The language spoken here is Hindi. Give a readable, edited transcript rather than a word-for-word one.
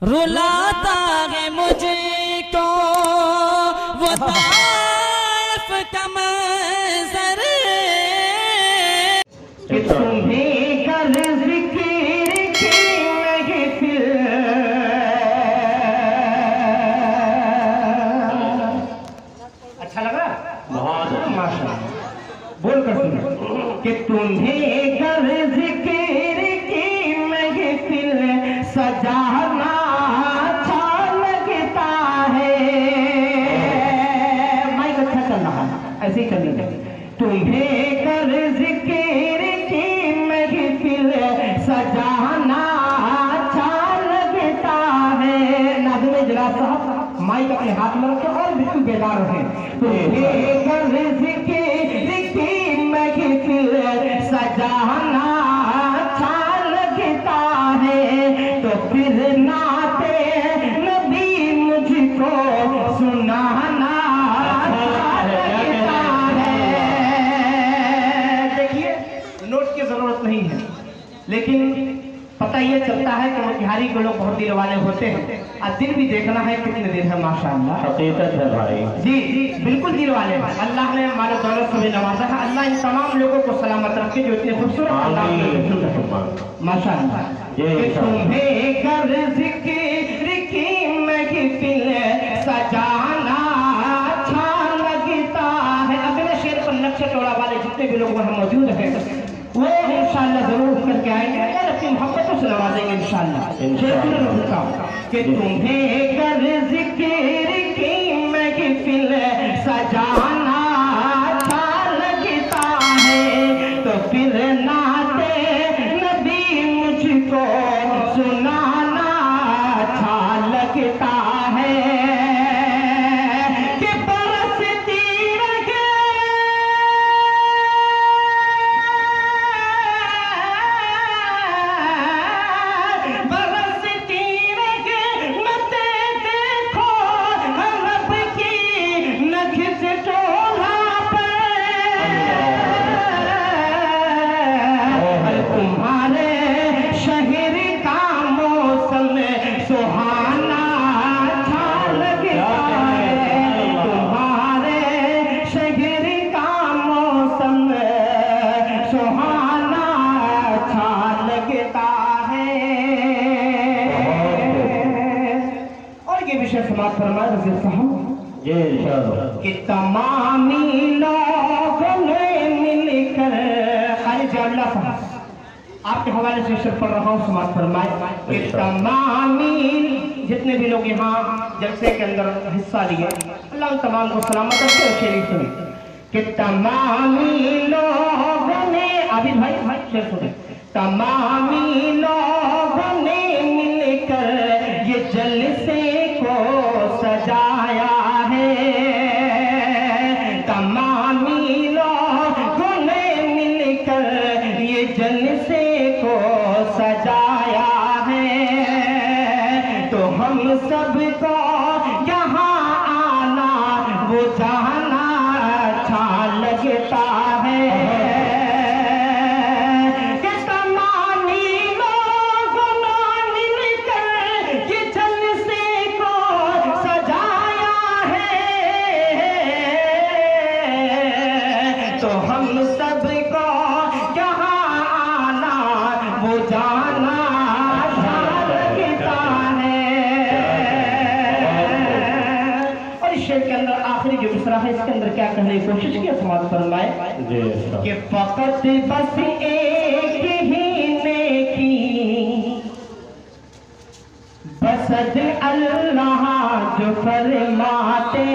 रुलाता है मुझको वो ताइफ का मंज़र कि तुम्हें कर ज़िक्र की महफ़िल। अच्छा लगा? बहुत माशाअल्लाह। बोल कर सुनो कि तुम्हें कर ज़िक्र की महफ़िल सजाना ऐसे ही चलने चाहिए। तुम्हें कर ज़िक्र की महफ़िल सजाना अच्छा लगता है। नाज़िम इजलास साहब माइक अपने हाथ में रखें और बिल्कुल बेदार रहें। तुम्हें कर ज़िक्र की महफ़िल सजाना अच्छा लगता है तो फिर नाते नबी मुझको सुनाना नहीं है, लेकिन पता ये चलता है कि मोतिहारी के लोग बहुत दिल वाले होते हैं और दिल भी देखना है कितने दिल है माशाअल्लाह। हकीकत है भाई। जी जी बिल्कुल दिल वाले हैं। अल्लाह ने हमारे दौलत से भी नवाजा है। अल्लाह इन तमाम लोगों को सलामत रखे जो इतने खूबसूरत माशाअल्लाह। तुम्हें कर ज़िक्र की महफ़िल सजाना अच्छा लगता है। अगले शेर पर नक्शे टोला वाले जितने भी लोग वहाँ मौजूद हैं वो इंशाअल्लाह जरूर करके आएंगे और अपनी मोहब्बतों से नवाजेंगे इंशाअल्लाह। कि तुम्हें कर ज़िक्र की महफ़िल सजाना अच्छा लगता है तो फिर नाते नबी मुझको सुनाना अच्छा लगता है। समाप्त फरमाए रज़ी साहब कि तमामी लोगों ने मिलकर खाली जामिला साहब आपके हवाले से शेर पढ़ रहा हूँ। समाप्त फरमाए कि तमामी जितने भी लोग यहाँ जलसे के अंदर हिस्सा लिए अल्लाह तमाम को सलामत रखे। शेर सुने कि तमामी लोगों ने आबिद भाई शेर सुने। तमामी लोगों ने मिलकर ये जलसे सजाया है। तमामी लोगों ने मिलकर ये जलसे को सजाया है तो हम सबको यहाँ आना वो जाना अच्छा लगता है। तो हम सबको यहाँ आना वो जाना लगता है। और इस शेर के अंदर आखिरी जो मिसरा है इसके अंदर क्या कहने की कोशिश की समाज फरमाए कि फकत बस एक ही नेकी बसद अल्लाह जो फरमाते